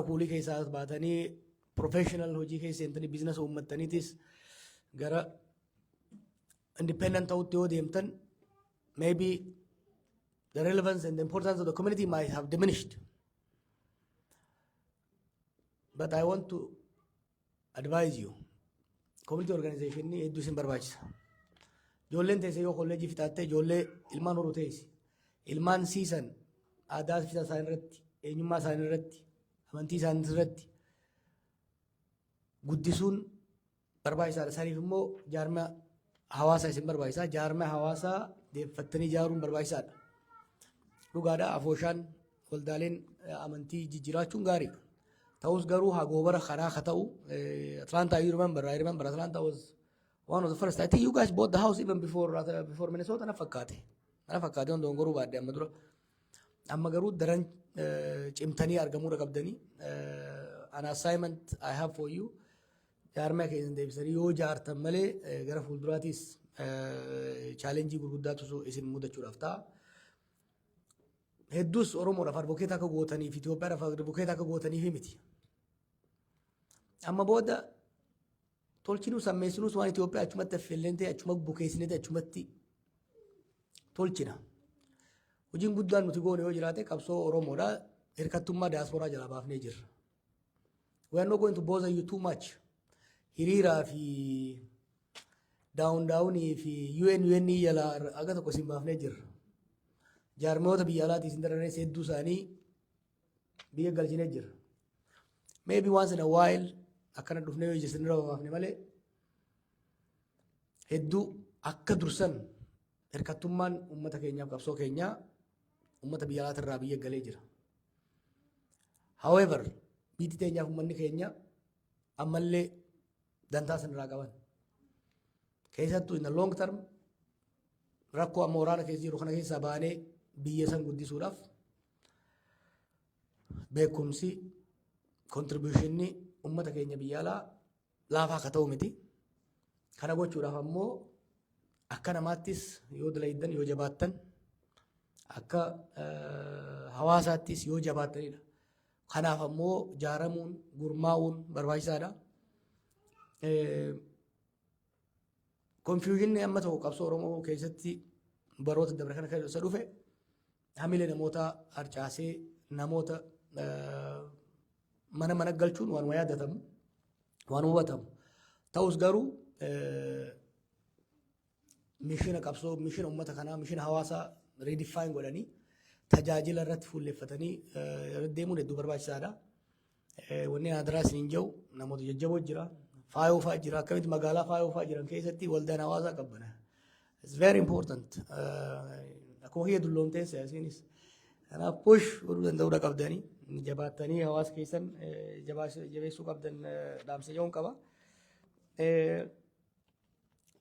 kuulii keessaa baatanii professional hojii keessa seentanii biizinasa uummattaniitis gara independent ta'utti yoo deemtan maybe the relevance and the importance of the community might have diminished. But I want to advise you, community organization ni hedduu isin barbaachisa. Ijoolleen teessee yoo kolleejii fixaattee ijoollee ilmaan horuu teessi. Ilmaan siisan aadaa fi isaan irratti, eenyummaa isaan irratti, amantii isaan irratti guddisuun barbaachisaadha. Saniif immoo jaarmaa hawaasaa isin barbaachisa. Jaarmaa hawaasaa deeffattanii ijaaruun barbaachisaadha. Dhugaadhaa afooshaan waldaaleen amantii jijjiiraachuun gaariidha. Ta'us garuu hagoobara karaa haa ta'u. Atlanta, I remember Atlanta was one of the first. I think you guys bought the house even before Minnesota. Na fakkaate on dongoruu baadde amma dura. Amma garuu daran cimtanii argamuudha qabdanii. An assignment I have for you. Jaarmaa keessan deebisanii yoo jaartan malee gara fuulduraatiis challenge gurguddaatu isin mudachuudhaaf ta'a. Hedduus Oromoodhaaf advokeet akka gootaniif Itoophiyaadhaaf advokeet akka gootaniif miti. Amma booda tolchinuu sammeessinuus waan Itoophiyaa achumatti affeelleen ta'e achuma bukeessinee ta'e achumatti tolchina. Hojiin guddaan nuti goone yoo jiraate qabsoo Oromoodhaa hirkattummaa diyaasporaa jalaa baafnee jirra. We are not going to bother you too much. Hiriiraa fi daawunii fi UN jalaa aga tokko isin baafnee jirra. Jaarmoota biyya alaatii isin dararee hedduu isaanii biyya galchinee jira. Maybe once in a while akkana dhufnee yoo isin irra baafne malee hedduu akka dursan hirkattummaan uummata keenyaaf qabsoo keenyaa uummata biyya alaatirraa biyya galee jira. However, biyyi teenyaaf uummanni keenya ammallee dantaa sanirraa qaban. Keessattuu in the long term rakkoo amma waraana keessa jiru kana keessaa baanee biyya san guddisuudhaaf beekumsi contributionii uummata keenya biyya alaa laafaa akka ta'u miti. Kana gochuudhaaf ammoo akka namaattis yoo dalaydan yoo jabaattan akka hawaasaattis yoo jabaattanidha. Kanaaf ammoo jaaramuun gurmaa'uun barbaachisaadha. Confusion amma ta'u qabsoo Oromoo keessatti baroota dabre kana keessa dhufe hamilee namoota harcaasee namoota mana galchuun waan yaadatamu waan hubatamu. Ta'us garuu mishina qabsoo mishina uummata kanaa mishina hawaasaa redefine godhanii tajaajila irratti fuulleeffatanii deemuun hedduu barbaachisaadha. Wanni adiraa isiniin jiru namoota jajjaboo jira. Faayoo fa'aa jira. Akkamitti magaalaa faayoo fa'aa jiran keessatti waldaan hawaasaa qabbana. It's very important. Akkuma kiyya dulloomtee siyaasiinis. Kanaaf push godhuu danda'uudha qabdanii jabaattanii hawaasa keessan jabeessuu qabdan dhaamsa jedhuun qaba.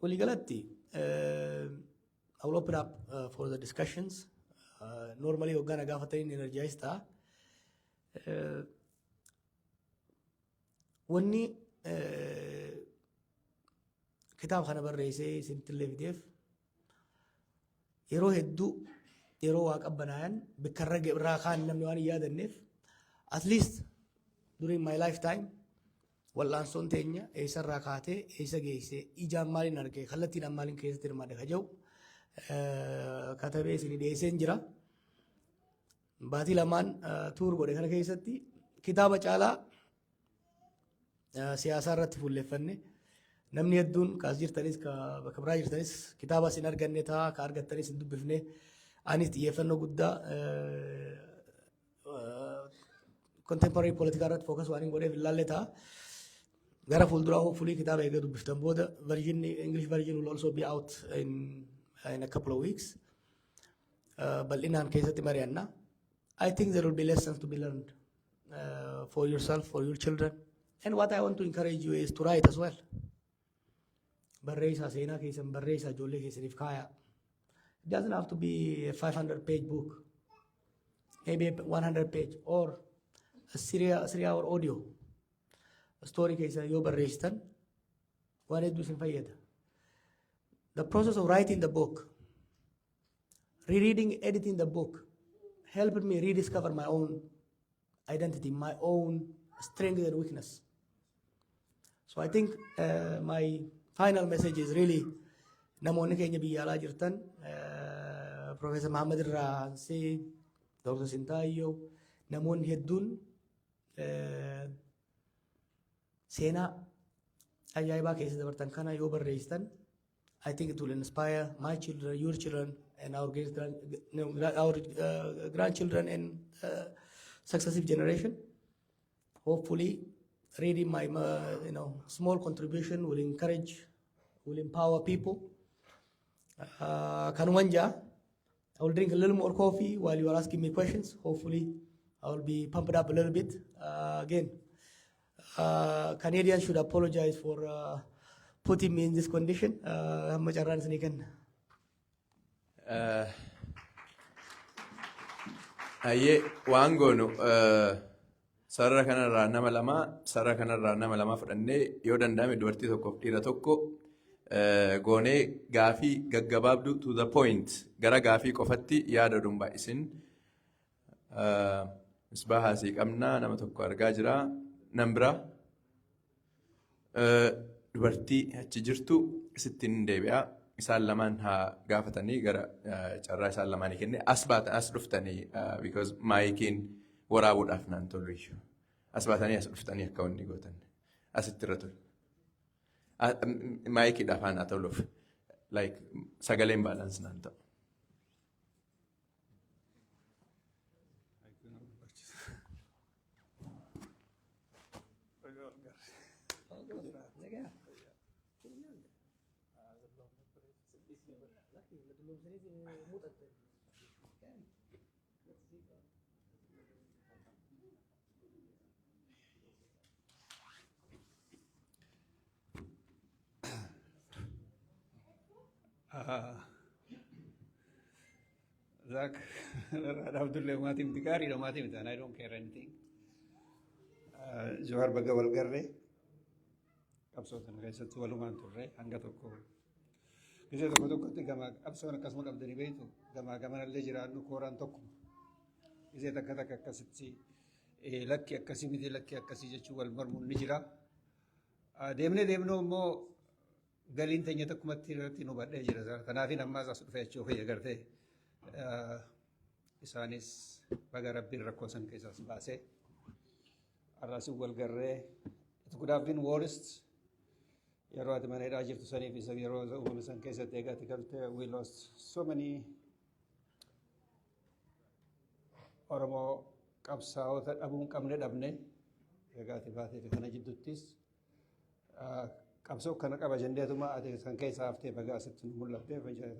Waliigalatti I will open up for the discussions. Normally hoggaan gaafatanii energize ta'a. Wanni kitaaba kana barreessee isinittillee fideef yeroo hedduu yeroo waa qabbanaayan bikkarra irraa kaan namni waan hin yaadanneef at least during my lifetime wal'aansoon teenya eessarraa kaatee eessa geessee ijaan maaliin argee kallattiin maaliin keessatti hirmaadhe ka jedhu katabee isinii dhiyeesseen jira. Baatii lamaan tuur godhe kana keessatti kitaaba caalaa siyaasaa irratti fuulleeffanne namni hedduun kaas jirtanis bakka biraa jirtanis kitaaba isin arganne ta'a ka argattanis hin dubbifne anis xiyyeeffannoo guddaa contemporary political irratti focus waan hin godheef ilaalle ta'a. Gara fuulduraa hopefully kitaaba eega dubbiftan booda English version will also be out in a couple of weeks. Bal'inaan keessatti mari'anna. I think there will be lessons to be learned for yourself, for your children. And what I want to encourage you is to write as well. Barreessa seenaa keessan barreessa ijoollee keessaniif kaaya. It doesn't have to be a 500-page book. Maybe a 100-page or a 3-hour audio. A story keessan yoo barreessitan waan hedduu isin fayyada. The process of writing the book, rereading, editing the book helped me rediscover my own identity, my own strength and weakness. So I think my final message is really namoonni keenya biyya alaa jirtan Professor Muhammad irraa Hansee, Dr. Sintayyo, namoonni hedduun seenaa ajaa'ibaa keessa dabartan kana yoo barreessitan, I think it will inspire my children, your children, and our grandchildren and successive generation. Hopefully, reading my small contribution will encourage, will empower people. Kanumanja, I will drink a little more coffee while you are asking me questions. Hopefully, I will be pumped up a little bit. Again, Canadians should apologize for putting me in this condition. How much runs you can? Aye, wangonu. Sarara kanarraa nama lama fudhannee yoo danda'ame dubartii tokkoof dhiira tokko goonee gaafii gaggabaabdu to the point gara gaafii qofatti yaada dhumbaa isin misbaahaasii qabnaa nama tokko argaa jira nan bira dubartii achi jirtu isittiin deebi'a isaan lamaan haa gaafatanii gara carraa isaan lamaanii kenne as dhuftanii because maayikiin waraabuudhaaf naan tolu iyyuu as baatanii as dhuftanii akka wanni gootan asitti irra tolu maayikiidhaaf haa toluuf like sagaleen baalaansi naan ta'u. Zach, Abdullah Matim Tikari, no Matim, and I don't care anything. Johar Bagawal Garre, Absot and Resa to Aluman to Re, Angatoko. Is it a Kotokotigama, Abson Casmon of the debate, Gamagama Legera, no Koran Toku? Is it a Kataka Cassi, a lucky Casimiti, lucky Cassichual Mormon Nijira? Demne no more Galinta Yatakumatino, but Legera, and I think a mass of fetch over Garte. Isaanis Bagarabin Rakosan Kesas Base Arasu Walgarre. It could have been worse. Yaro the Manera to Sani Visaviros, Umusan Kesa Tegatical. We lost so many Oromo Kapsao that Abun Kamred Abne, Regativati Kanajidutis. Kapso Kanakabajendetuma at the Sankesa after Bagaset Mulla Devajay.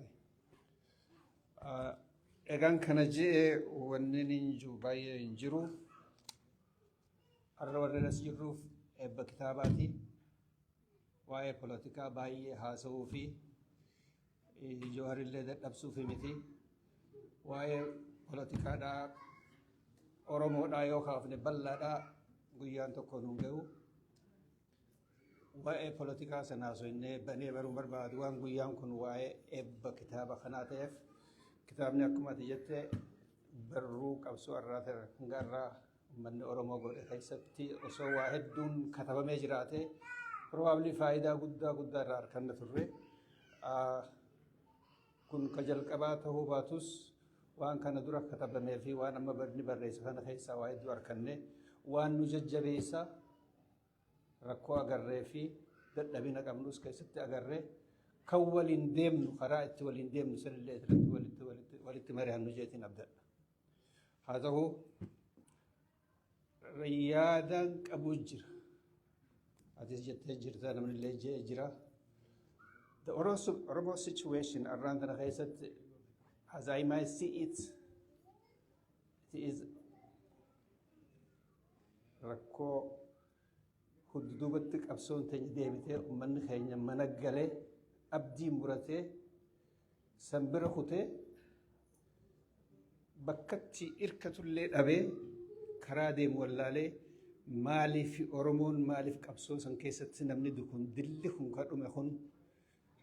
Egan kana jee wanni ninju baay'ee hin jiru arra warreeras jirruuf eebba kitaabaati waa'ee polotikaa baay'ee haasa'uu fi Jawaarillee dadhabsuufi miti waa'ee polotikaadhaa Oromoodhaa yoo kaafne bal'aadhaa guyyaan tokko nuun ga'u waa'ee polotikaa sanaa soinnee banee baruu barbaadu waan guyyaan kun waa'ee eebba kitaaba kanaa ta'eef kitaabni akkuma jette barruu qabsoo irraa hangarraa manni Oromoo godhe keessatti osoo waa hedduun katabamee jiraate probably faayidaa guddaa irraa arganna turre kun ka jalqabaa ta'uu baatus waan kana dura katabamee fi waan amma barni barreessa kana keessaa waa hedduu arganne waan nu jajjabeessa rakkoo agarree fi dadhabina qabnus keessatti agarree kan waliin deemnu karaa itti waliin deemnu sanillee irratti walitti mari'annu jeetiin abdadha. Haa ta'u yaadaan qabu jira. Atis jettee jirta namnillee jira. The Oromo situation around the keessatti as I might see it is rakkoo huddubatti qabsoon teenya deebitee uummanni keenya mana galee abdii muratee sanbira kutee bakkatti irkatullee dhabee karaa deemu wallaalee maaliif Oromoon maaliif qabsoo san keessatti namni dukun dilli kun kadhume kun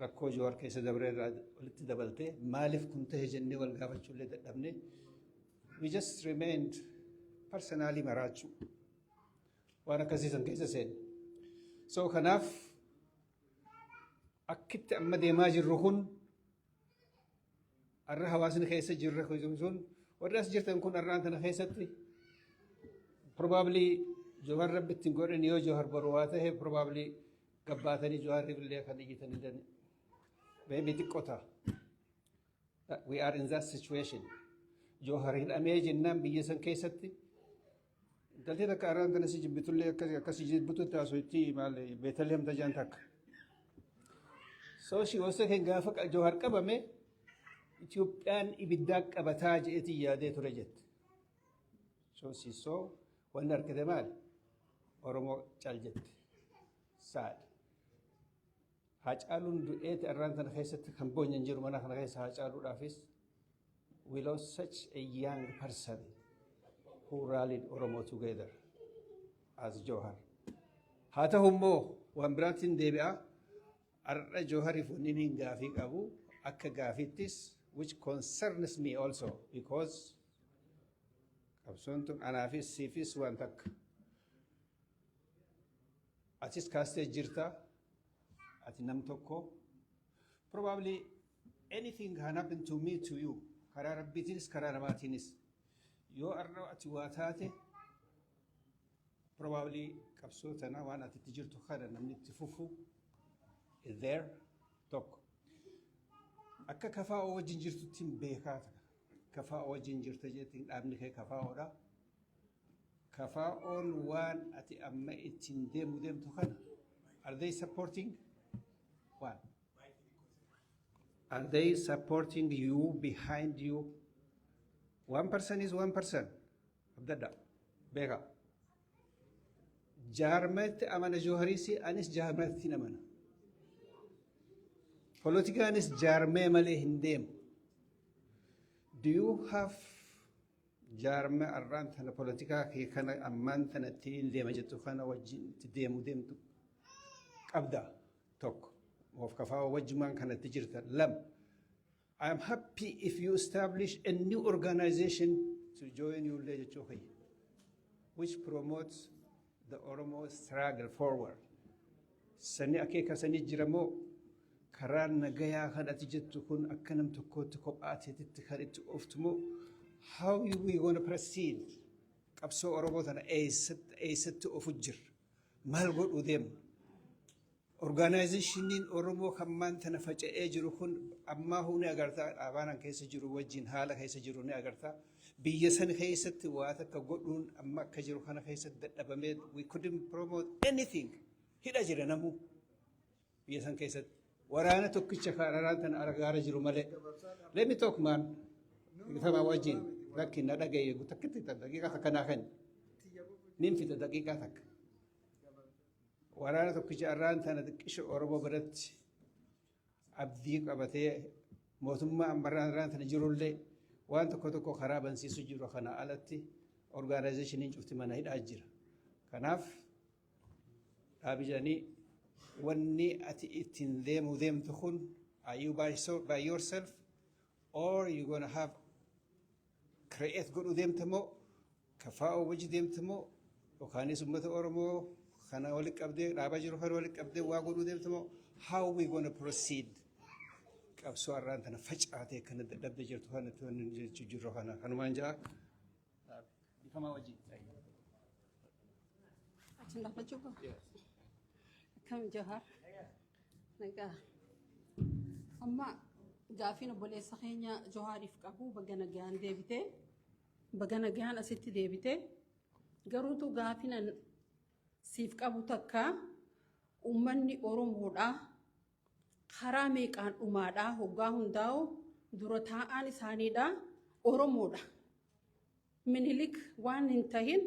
rakkoo Jawaar keessa dabree irraa walitti dabaltee maaliif kun ta'e jennee wal gaafachuullee dadhabne we just remained personally maraachuu waan akkasii san keessa seene. So kanaaf akkitti amma deemaa jirru kun arra hawaasni keessa jirra sun warri as jirtan kun arraan tana keessatti probably Johar rabbitti hin godhan yoo Johar boru waa ta'e probably gabbaatanii Johariif illee kan iyyatanii dan maybe xiqqoota. We are in that situation. Johar hidhamee jennaan biyya san keessatti galtee takka arraan tana si jibbitullee akkasii jibbitu taasisu maal Beetlehem tajaan takka. So she was saying gaafa Johar qabame Itoophiyaan ibiddaa qabataa jeetii yaadee ture jette. So she saw wanni argite maal Oromoo caal jette. Sad. Haacaaluun du'eeti arraan tana keessatti kan boonyan jiru mana kana keessa haacaaluudhaafis we lost such a young person who rallied Oromo together as Johar. Haa ta'u immoo waan biraatiin deebi'a arra Johariif wanni hin gaafii qabu akka gaafittis which concerns me also because qabsoon tun anaafis siifis waan takka. Atis kaastee jirta ati nam tokko probably anything can happen to me to you karaa rabbiitiinis karaa namaatiinis yoo arra ati waa taate probably qabsoo tana waan ati itti jirtu kana namni itti fufu is there tokko. Akka kafaa'oo wajjin jirtutti hin beekaa ta'a. Kafaa'oo wajjin jirta jettiin dhaabni kee kafaa'oodha. Kafaa'oon waan ati amma ittiin deemtu kana are they supporting what? Are they supporting you behind you? One person is one person. Abdadda. Beeka. Jaarmatti amana Joharisi anis jaarmatti namana. Politikaanis jaarmee malee hin deemu. Do you have jaarmee arraan tana politikaa kee kana ammaan tana ittiin deema jettu kana wajjin itti deemtu qabda tokko. Of kafaa wajjumaan kanatti jirta lam. I am happy if you establish a new organization to join your legislature which promotes the Oromo struggle forward. Sani akeeka sani jiramoo karaa nagayaa kadhati jettu kun akka nam tokkootti kophaatiitti kan itti ooftumoo how we going to proceed qabsoo Oromoo tana eessatti ofu jira maal godhuu deemna organizationiin Oromoo kammaan tana faca'ee jiru kun ammaa huni agartaa dhaabaanan keessa jiru wajjin haala keessa jiru ni agartaa biyya san keessatti waa takka godhuun amma akka jiru kana keessatti dadhabamee we couldn't promote anything hidha jira namu biyya san keessatti waraana tokkicha kaararaan tana argaara jiru malee. Let me talk man. Gitama wajjin lakki na dhagaye takkitti daqiiqa takka naa kenni. Nin fita daqiiqa takka. Waraana tokkicha arraan tana xiqqisha Oromoo biratti abdii qabatee mootummaa ammarraan tana jirullee waan tokko karaa bansiisu jiru kana alatti organizationiin cufti mana hidhaa jira. Kanaaf dhaabijanii wanni ati ittiin deemtu kun are you by yourself or you gonna have create godhu deemtamoo kafaa'oo wajji deemtamoo yookaanis uummata Oromoo kana walitti qabdee dhaabaa jiru kana walitti qabdee waa godhu deemtamoo how we gonna proceed qabsoo arraan tana facaatee kana dadhabde jirtu kana jechuu jirru kana kanumaan jaa kamaa wajji. Achi lafa jiru. Kam Johar. Nagaa. Amma gaaffiin obboleessa keenya Johariif qabu baga nagaan deebitee baga nagaan asitti deebitee garuutu gaaffiin siif qabu takka uummanni Oromoodha karaa meeqaan dhumaadha hoggaa hundaa'u dura taa'aan isaaniidha Oromoodha. Minilik waan hin tahin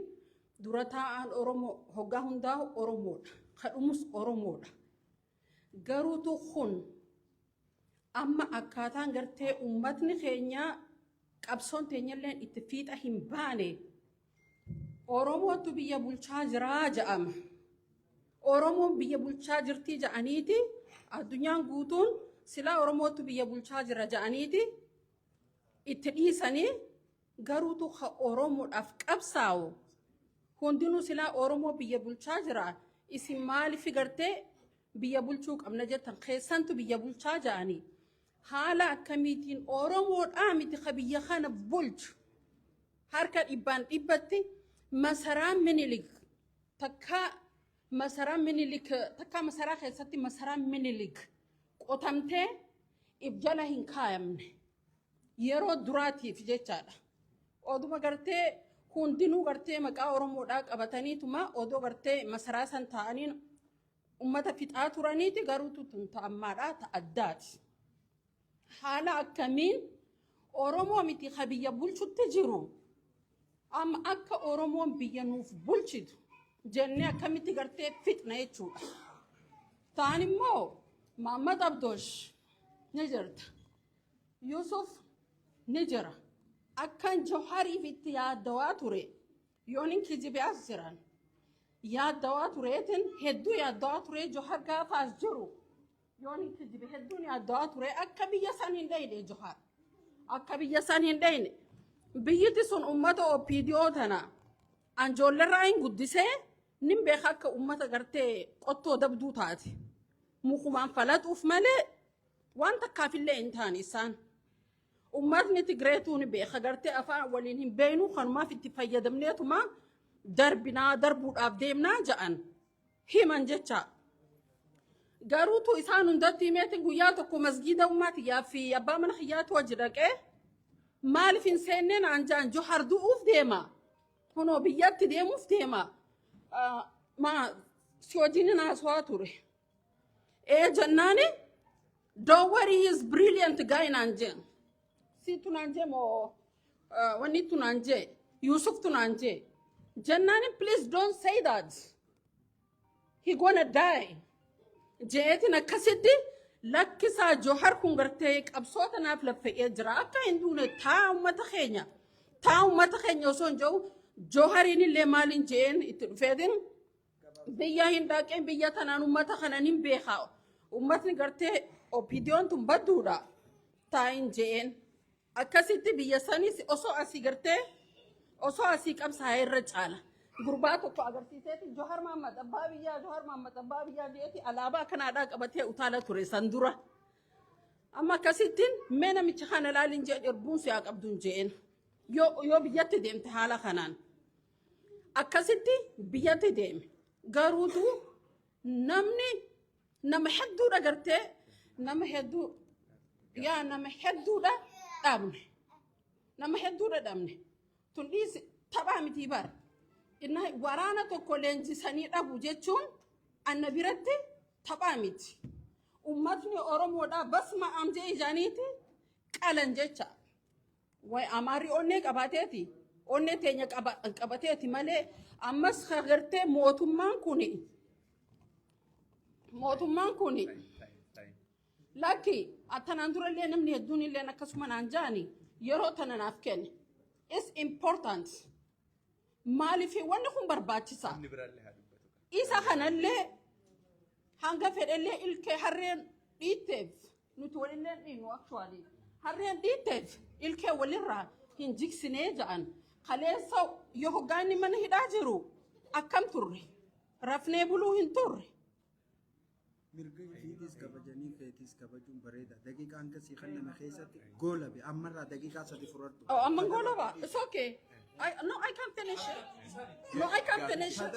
dura taa'aan Oromoo hoggaa hundaa'u Oromoodha. Kadhumus Oromoodha. Garuutu kun amma akkaataan gartee uummatni keenya qabsoon teenyalleen itti fiixa hin baane Oromootu biyya bulchaa jiraa jedhama. Oromoon biyya bulchaa jirtii jedhaniiti addunyaan guutuun silaa Oromootu biyya bulchaa jira jedhaniiti itti dhiisanii garuutu ha Oromoodhaaf qabsaa'u hundinuu silaa Oromoo biyya bulchaa jira isin maaliif gartee biyya bulchuu qabna jettan keessantu biyya bulchaa ja'anii haala akkamiitiin Oromoodhaa miti ka biyya kana bulchu harka dhibbaan dhibbatti masaraan Minilik takka masaraa keessatti masaraan Minilik qotamtee ibjala hin kaayamne yeroo duraatiif jechaadha. Oduma gartee hundinuu gartee maqaa Oromoodhaa qabataniituma odoo gartee masaraa san ta'aniin ummata fixaa turaniiti garuutu tun ta'ammaadhaa ta'addaati. Haala akkamiin Oromoo miti ka biyya bulchutti jiru amma akka Oromoon biyya nuuf bulchitu jennee akkamitti gartee fixna jechuudha. Ta'an immoo Mahammad Abdoosh ni jirta. Yusuf ni jira. Akkan Jawhariif itti yaaddawaa ture yoon hin kijibee as jiran yaaddawaa tureetiin hedduu yaaddawaa ture Jawhar gaafa as jiru yoon hin kijibee hedduun yaaddawaa ture akka biyya san hin dhayne Jawhar akka biyya san hin dhayne biyyiti sun ummata OPDO tana anjoollerraa hin guddisee nin beeka akka ummata gartee qottoo dabduu taate mukumaan falaxuuf malee waan takkaafillee hin taane isaan. Ummatni Tigreetuun beeka gartee afaan waliin hin beeknu kanumaaf itti fayyadamneetuma darbuudhaaf deemnaa ja'an himan jecha. Garuutu isaan hundatti himeetiin guyyaa tokko masgiida ummaatiyyaa fi abbaa mana xiyyaatu wajji dhaqee maaliif hin seenneen anjaan Jawhar du'uuf deema kunoo biyyatti deemuuf deema si wajjin haasawaa ture. Jannaani don't worry he is brilliant guy naan jeen. Si tunanje mo wani tunanje Yusuf tunanje Jannani please don't say that he gonna die jeetin akkasitti lakkisa Jawhar kun gartee qabsoota naaf laffa'ee jira akka hinduune taa ummata keenya osoo hin jiru Jawhariin illee maaliin jeen itti dhufeetin biyya hin dhaqeen biyya tanaan ummata kanan hin beekaa ummatni gartee OPDO'n tun badduudha taayin jeen akkasitti biyya sanis osoo asii gartee osoo asii qabsaa'ee irra caala gurbaa tokko agarsiiseeti Jawhar Mahammad abbaa biyyaa jeeti alaabaa kanaadhaa qabatee utaala ture san dura amma akkasittiin mee namicha kana laaliin jeen erbuun siyaa qabduun jeen yoo biyyatti deemte haala kanaan akkasitti biyyatti deeme garuutu nama hedduudha gartee nama hedduudha dhabne tun dhiisi taphaa miti bar inna waraana tokko leenjisanii dhabu jechuun anna biratti taphaa miti ummatni Oromoodhaa basma amjee ijaaniiti qalan jecha way amaari onnee qabateeti onnee teenya qabateeti malee ammas gartee mootummaan kuni Lucky, atanan durallee namni hedduun illee akkasuma naan jaani yeroo tana naaf kenne. It's important. Maaliif wanni kun barbaachisa. Isa kanallee hanga fedhellee ilkee harreen dhiitteef nuti walillee dhiinu actually. Harreen dhiitteef ilkee walirraa hin jigsinee ja'an. Kaleessa yoo hoggaanni mana hidhaa jiru akkam turre. Rafnee buluu hin turre. mirga fiitis kabajanii feetis kabajuun bareeda daqiiqaa hanga sii kanname keessatti goola be ammarraa daqiiqaa sadi fudhadhu. Oh, amma goola ba? It's okay. I can finish it. No, I can finish it.